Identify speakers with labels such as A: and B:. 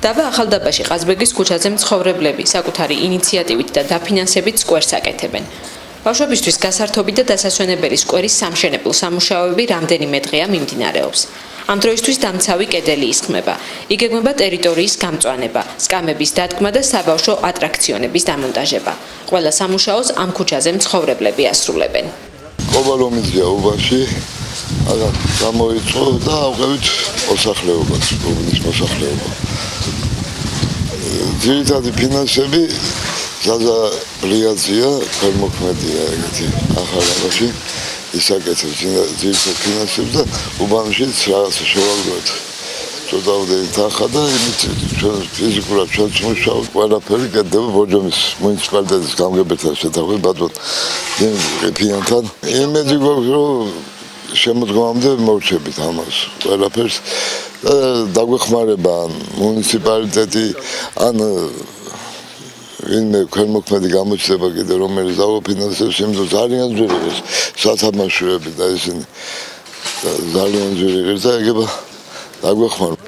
A: დაბა ახალდაბაში ყაზბეგის ქუჩაზე მცხოვრებლები საკუთარი ინიციატივით და დაფინანსებით სკვერს აკეთებენ. ბავშვებისთვის გასართობი და დასასვენებელი სკვერის სამშენებლო სამუშაოები რამდენიმე დღეა მიმდინარეობს. ამ დროისთვის დამცავი კედელი ისხმება. იგეგმება ტერიტორიის გამწვანება, სკამების დადგმა და საბავშვო ატრაქციონების დამონტაჟება. ყველა სამუშაოს ამ ქუჩაზე მცხოვრებლები ასრულებენ.
B: Კოვალომიძია უბაში გამოიწყო და ავყევით მოსახლეობას, გუბნის მოსახლეობა. ძირითადი ფინანსები ზაზა ბრიაძია, ქველმოქმედია ეგეთი ახალდაბაში ისაკეთებს ძირითად ფინანსებს და უბანშიც რაღაცა შევაგროვეთ. წოდავდენი თანხა და იმით ჩვენ ფიზიკურად ჩვენც მუშაობთ, ყველაფერი გედება ბორჯომის მუნიციპალიტეტის გამგებელთან შეთანხმებით ბატონ ყიფიანთან. იმედი გვაქვს რომ შემოდგომამდე მოვჩებით ამას ყველაფერს და დაგვეხმარება ან მუნიციპალიტეტი ან ვინმე ქველმოქმედი გამოჩნდება კიდე რომელიც დაუფინანსებს იმდენ ძალიან ძვირი ეს სათამაშოები და ისინი ძალიან ძვირი და ეგება დაგვეხმარება.